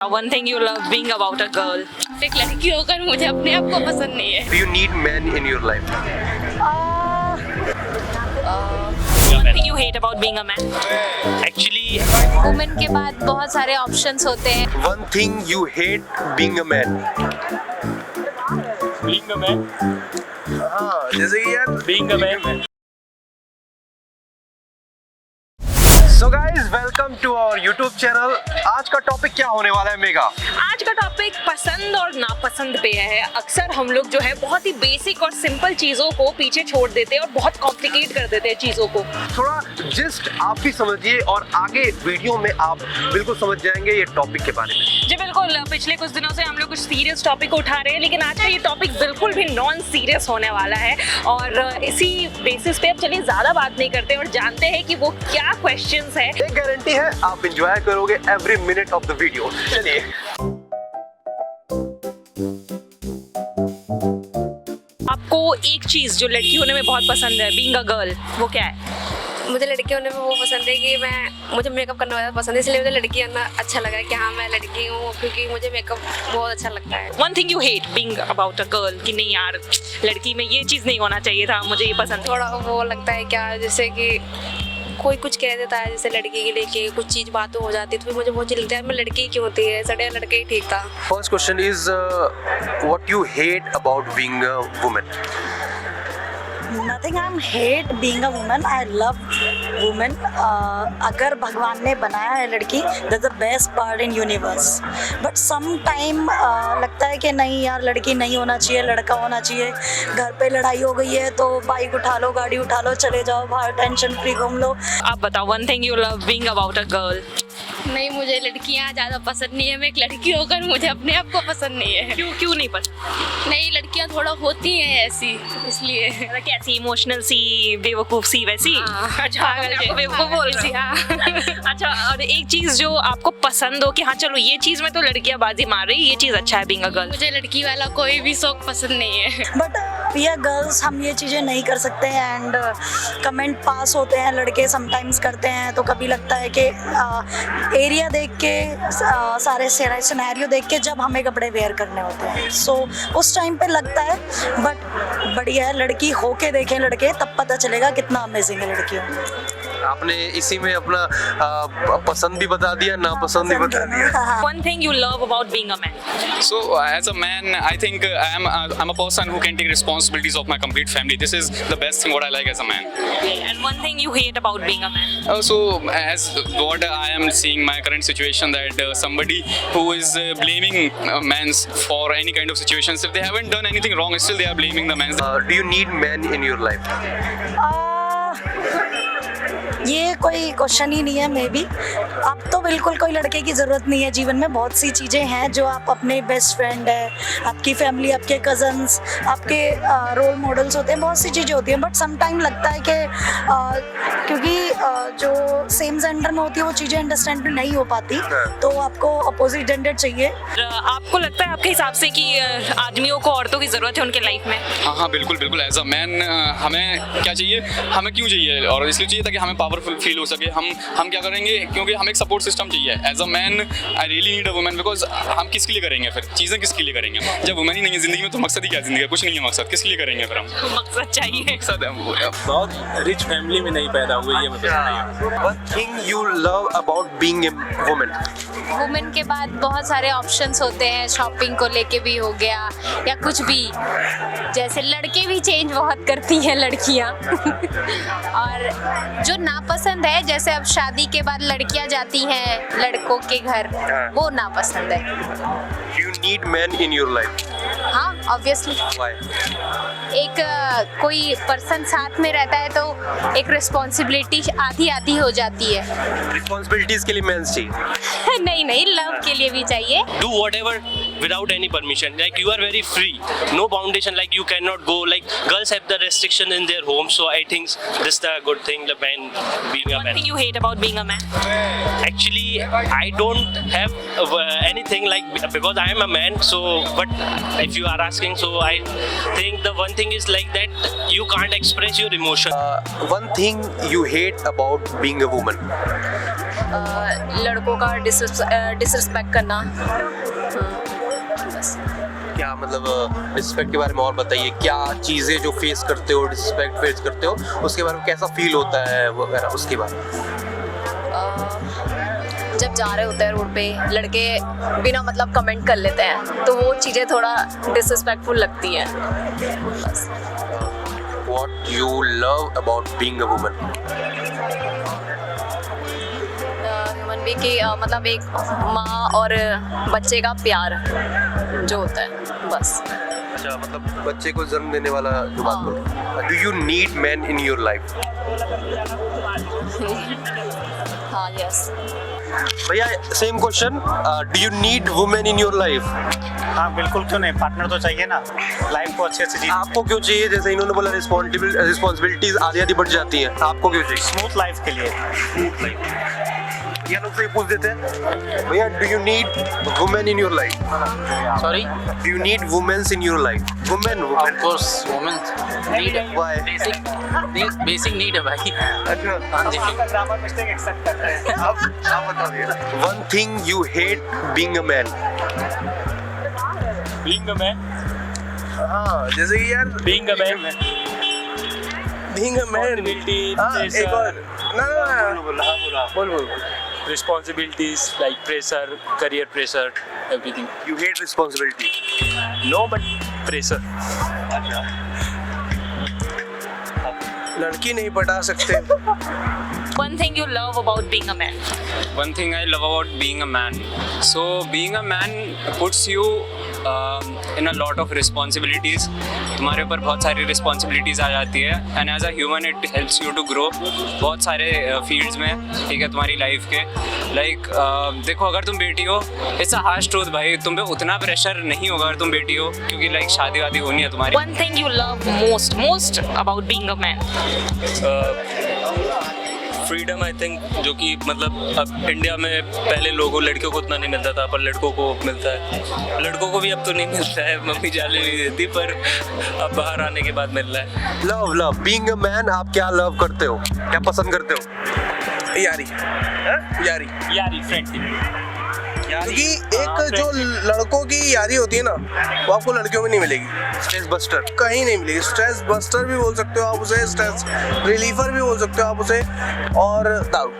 One thing you love being about a girl. एक लड़की होकर मुझे अपने आप को पसंद नहीं है। Do you need men in your life? One thing you hate about being a man. Actually, women के बाद बहुत सारे ऑप्शंस होते हैं। one thing you hate being a man. Being a man, हाँ, जैसे कि यार being a man. So guys, welcome to our YouTube channel. आज का टॉपिक क्या होने वाला है मेगा? आज का टॉपिक पसंद और नापसंद पे है। अक्सर हम लोग जो है बहुत ही बेसिक और सिंपल चीजों को पीछे छोड़ देते हैं और बहुत कॉम्प्लिकेट कर देते हैं चीजों को। थोड़ा जस्ट आप भी समझिए और आगे वीडियो में आप बिल्कुल समझ जाएंगे ये टॉपिक के बारे में। जी बिल्कुल, पिछले कुछ दिनों से हम लोग कुछ सीरियस टॉपिक उठा रहे हैं, लेकिन आज का ये टॉपिक बिल्कुल भी नॉन सीरियस होने वाला है। और इसी बेसिस पे अब चलिए ज्यादा बात नहीं करते और जानते हैं कि वो क्या क्वेश्चंस है। एक गारंटी है, आप एंजॉय करोगे every minute of the video. चलिए आपको एक चीज जो लड़की होने में बहुत पसंद है, बीइंग अ गर्ल, वो क्या है? मुझे लड़की होने में वो पसंद है कि मुझे मेकअप करना ज़्यादा पसंद है, इसलिए मुझे लड़की होना अच्छा लगा कि हाँ मैं लड़की हूँ, क्योंकि मुझे मेकअप बहुत अच्छा लगता है। One thing you hate being about a girl, कि नहीं यार लड़की में ये चीज नहीं होना चाहिए था, मुझे ये पसंद है। थोड़ा वो लगता है क्या, जैसे कि कोई कुछ कह देता है, जैसे लड़की के लेके कुछ चीज़ बातें हो जाती है, तो फिर मुझे बहुत चीज लगता है मैं लड़की क्यों होती है, सड़े लड़के ही ठीक था। First question is what you hate about being a woman? Nothing I hate being a woman. I love women. अगर भगवान ने बनाया है लड़की, that's the best part in universe. But sometime लगता है कि नहीं यार लड़की नहीं होना चाहिए, लड़का होना चाहिए। घर पे लड़ाई हो गई है तो बाइक उठा लो, गाड़ी उठा लो, चले जाओ बाहर, टेंशन फ्री घूम लो। आप बताओ, one thing you love being about a girl. नहीं, मुझे लड़कियाँ ज़्यादा पसंद नहीं है। मैं एक लड़की होकर मुझे अपने आप को पसंद नहीं है। क्यों नहीं पसंद? नहीं, लड़कियाँ थोड़ा होती हैं ऐसी, इसलिए। मतलब कैसी, इमोशनल सी, बेवकूफ सी, वैसी? अच्छा, पागल आपको बेवकूफ बोल रही हाँ। अच्छा, और एक चीज जो आपको पसंद हो कि हाँ चलो ये चीज में तो लड़कियां बाजी मार रही, ये चीज अच्छा है बीइंग अ गर्ल। मुझे लड़की वाला कोई भी शौक पसंद नहीं है। बट वी आर गर्ल्स, हम ये चीज़ें नहीं कर सकते एंड कमेंट पास होते हैं, लड़के समटाइम्स करते हैं, तो कभी लगता है कि एरिया देख के सारे सिनेरियो देख के जब हमें कपड़े वेयर करने होते हैं, सो उस टाइम पे लगता है। बट बढ़िया है, लड़की होके देखें लड़के, तब पता चलेगा कितना अमेजिंग है लड़कियों। आपने इसी में अपना पसंद भी बता दिया, ना पसंद भी बता दिया। One thing you love about being a man. So as a man, I think I'm a person who can take responsibilities of my complete family. This is the best thing what I like as a man. And one thing you hate about being a man. So as what I am seeing my current situation, that somebody who is blaming men for any kind of situations, if they haven't done anything wrong, still they are blaming the men. Do you need men in your life? ये कोई question ही नहीं है। May be अब तो बिल्कुल कोई लड़के की ज़रूरत नहीं है जीवन में। बहुत सी चीज़ें हैं जो आप अपने बेस्ट फ्रेंड है, आपकी फैमिली, आपके कज़न्स, आपके रोल मॉडल्स होते हैं, बहुत सी चीज़ें होती हैं। बट सम टाइम लगता है कि क्योंकि जो सेम जेंडर में होती है वो चीज़ें अंडरस्टैंड नहीं हो पाती, तो आपको अपोजिट जेंडर चाहिए। आपको लगता है आपके हिसाब से कि आदमियों को औरतों की ज़रूरत है उनके लाइफ में? हाँ बिल्कुल बिल्कुल। एज अ मैन हमें क्या चाहिए, हमें क्यों चाहिए, और इसलिए चाहिए ताकि हमें पावरफुल फील हो सके। हम क्या करेंगे, क्योंकि हमें एक सपोर्ट सिस्टम चाहिए। As a man I really need a woman, because हम किसके लिए करेंगे फिर चीज़ें, किसके लिए करेंगे जब वुमन ही नहीं है जिंदगी में, तो मकसद ही क्या जिंदगी, कुछ नहीं है मकसद, किसके लिए करेंगे फिर हम? मकसद चाहिए। मकसद है वो। बहुत रिच फैमिली में नहीं पैदा हुए, ये मतलब। One thing you love about being a woman? Women के बाद बहुत सारे ऑप्शंस होते हैं, शॉपिंग को लेके भी हो गया या कुछ भी। जैसे लड़के भी चेंज बहुत करती हैं लड़कियां। और जो नापसंद है, जैसे अब शादी के बाद लड़कियां जाती हैं लड़कों के घर, वो नापसंद है। Do you need men in your life? हाँ ऑब्वियसली। Why? एक कोई पर्सन साथ में रहता है तो एक रिस्पॉन्सिबिलिटी आधी आधी हो जाती है। Responsibilities के लिए men चाहिए। नहीं, लव के लिए भी चाहिए। Do whatever without any permission, like you are very free, no foundation, like you cannot go, like girls have the restriction in their home, so I think this is the good thing, the man being a One man. thing you hate about being a man. Actually I don't have anything like, because I am a man, so but if you are asking, so I think the one thing is like that you can't express your emotion. One thing you hate about being a woman? लड़कों का disrespect करना। बस। क्या मतलब respect के बारे में और बताइए, क्या चीज़ें जो फेस करते हो, रिस्पेक्ट फेस करते हो, उसके बारे में कैसा फील होता है वगैरह, उसके बारे में। जब जा रहे होते हैं रोड पे लड़के बिना मतलब कमेंट कर लेते हैं तो वो चीज़ें थोड़ा डिसरिस्पेक्टफुल लगती हैं। बस। What you love about being a woman? Human being की मतलब एक माँ और बच्चे का प्यार जो होता है, बस। अच्छा, मतलब बच्चे को जन्म देने वाला जो बात बोल। Do you need men in your life? हाँ, यस। भैया same question, do you need women in your life? हाँ बिल्कुल, क्यों नहीं, पार्टनर तो चाहिए ना लाइफ को अच्छे से जी। आपको क्यों चाहिए? जैसे इन्होंने बोला रिस्पॉन्सिबिलिटीज आधी आधी बढ़ जाती हैं, आपको क्यों चाहिए? स्मूथ लाइफ के लिए। Smooth life. ये लोग से पूछ देते हैं, भैया do you need women in your life? Sorry? Do you need womens in your life? Women Of course, women need why? basic need है भाई। अच्छा, हाँ जी। ग्रामर मिस्टेक एक्सेप्ट करते हैं। आप बताइए, one thing you hate being a man. Being a man, हाँ, जैसे कि यार being a man, being a man. हाँ, एक और बोल। responsibilities like pressure, career pressure, everything. You hate responsibility. No, but pressure. लड़की नहीं पटा सकते। One thing you love about being a man. One thing I love about being a man. So being a man puts you in a lot of responsibilities. तुम्हारे ऊपर बहुत सारी responsibilities आ जाती है and as a human it helps you to grow बहुत सारे fields में, ठीक है, तुम्हारी life के। Like देखो, अगर तुम बेटी हो, it's a harsh truth भाई, तुम पे उतना pressure नहीं होगा अगर तुम बेटी हो, क्योंकि like शादी वादी होनी है तुम्हारी। One thing you love most about being a man. Freedom I think, जो कि मतलब अब इंडिया में पहले लोगों लड़कियों को उतना नहीं मिलता था, पर लड़कों को मिलता है। लड़कों को भी अब तो नहीं मिलता है, मम्मी जाने नहीं देती, पर अब बाहर आने के बाद मिल रहा है। लव बीइंग अ मैन, आप क्या लव करते हो, क्या पसंद करते हो? यारी, friendship. क्योंकि एक जो लड़कों की यारी होती है ना, वो आपको लड़कियों में नहीं मिलेगी। स्ट्रेस बस्टर कहीं नहीं मिलेगी। स्ट्रेस बस्टर भी बोल सकते हो आप उसे, स्ट्रेस रिलीफर भी बोल सकते हो आप उसे, और दारू।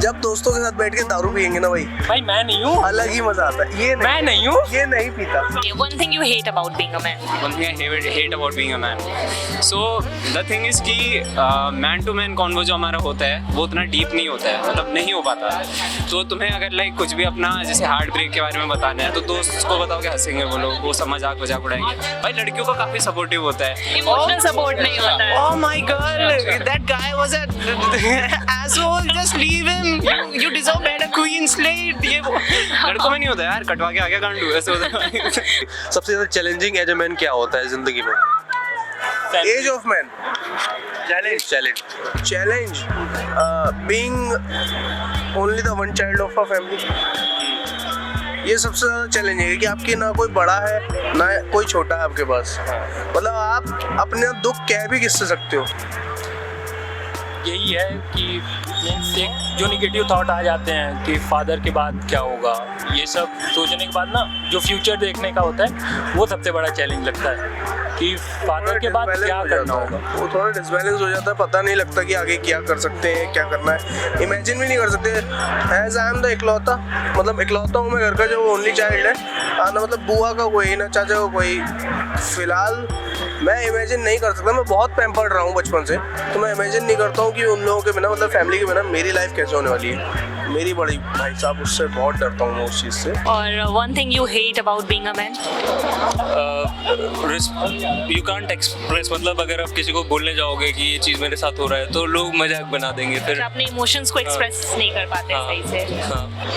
जब दोस्तों के साथ बैठ के दारू पियेंगे ना भाई मैं नहीं हूँ, अलग ही मजा आता है। मैं नहीं हूँ। ये नहीं पीता। Okay, one thing you hate about being a man. One thing I hate about being a man. So the thing is कि man to man कॉन्वो जो हमारा होता है वो उतना डीप नहीं होता है, मतलब नहीं हो पाता। तो तुम्हें अगर लाइक कुछ भी अपना जैसे हार्ट ब्रेक के बारे में बताना है तो दोस्त को बताओ कि हंसेंगे वो लोग, वो सब मजाक उड़ाएंगे। भाई लड़कियों का काफी सपोर्टिव होता है, Emotional support नहीं होता है। Oh my girl, that guy was a asshole, just leave him. You deserve better, queen slate. ये वो लड़कों में नहीं होता यार, कटवा के आगे कांड ऐसे होता है। सबसे ज्यादा चैलेंजिंग एज अ मैन क्या होता है जिंदगी में? As of man challenge being only the one child of a family. ये सबसे ज़्यादा चैलेंज है कि आपकी ना कोई बड़ा है ना कोई छोटा है आपके पास, मतलब आप अपने दुख कह भी किससे सकते हो। यही है कि एक जो निगेटिव थॉट आ जाते हैं कि फादर के बाद क्या होगा, ये सब सोचने के बाद ना जो फ्यूचर देखने का होता है वो सबसे बड़ा चैलेंज लगता है कि फादर के बाद क्या करना होगा। वो थोड़ा डिसबैलेंस हो जाता है, पता नहीं लगता कि आगे क्या कर सकते हैं, क्या करना है, इमेजिन भी नहीं कर सकते। एज आई एम द इकलौता, मतलब इकलौता हूँ मैं घर का जो ओनली चाइल्ड है, ना मतलब बुआ का कोई ना चाचा का कोई। फिलहाल मैं इमेजिन नहीं कर सकता, मैं बहुत पैम्पर्ड रहा हूँ बचपन से, तो मैं इमेजिन नहीं करता हूँ कि उन लोगों के बिना, मतलब फैमिली के बिना मेरी लाइफ कैसे होने वाली है। मेरी बड़ी भाई साहब, उससे बहुत डरता हूँ मैं उस चीज़ से। और one thing you hate about being a man? You can't express, मतलब अगर आप किसी को बोलने जाओगे कि ये चीज़ मेरे साथ हो रहा है तो लोग मजाक बना देंगे, फिर अपने इमोशंस को एक्सप्रेस नहीं कर पाते सही से।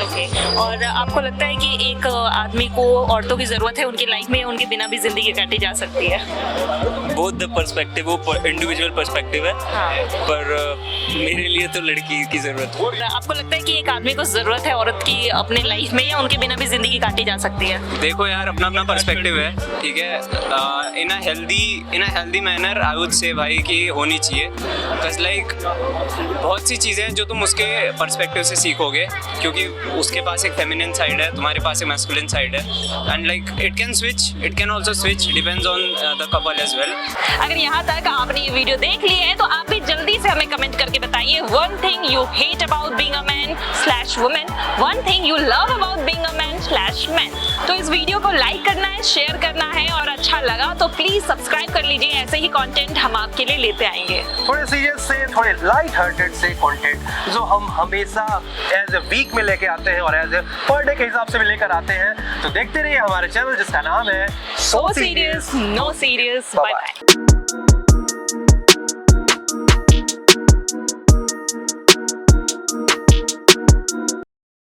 ओके, और आपको लगता है कि एक आदमी को औरतों की ज़रूरत है उनकी लाइफ में, उनके बिना भी ज़िंदगी काटी जा सकती है? बोथ द पर्सपेक्टिव, वो इंडिविजुअल पर्सपेक्टिव है, पर मेरे लिए तो लड़की की ज़रूरत है। और आपको लगता है कि एक आदमी को जरूरत है औरत की अपने लाइफ में, या उनके बिना भी जिंदगी काटी जा सकती है? देखो यार, अपना अपना पर्सपेक्टिव है, ठीक है। In a healthy manner I would say भाई कि होनी चाहिए, बिकॉज लाइक बहुत सी चीज़ें हैं जो तुम उसके पर्सपेक्टिव से सीखोगे, क्योंकि उसके पास एक फेमिनिन साइड है, तुम्हारे पास एक मैस्कुलिन साइड है, and like it can also switch, depends on the couple as well. अगर यहाँ तक आपने ये वीडियो देख ली है तो आप भी जल्दी से हमें कमेंट करके बताइए one thing you hate about being a man / women, one thing you love about being a man / man. तो इस वीडियो को लाइक करना है, शेयर करना है, और अच्छा लगा तो प्लीज सब्सक्राइब कर लीजिए। ऐसे ही कंटेंट हम आपके लिए लेते आएंगे, थोड़े सीरियस से थोड़े लाइट हार्टेड से कंटेंट जो हम हमेशा एज ए वीक में लेके आते हैं और एज ए पर डे के हिसाब से भी लेकर आते हैं। तो देखते रहिए हमारे चैनल जिसका नाम है so serious no serious. Bye bye.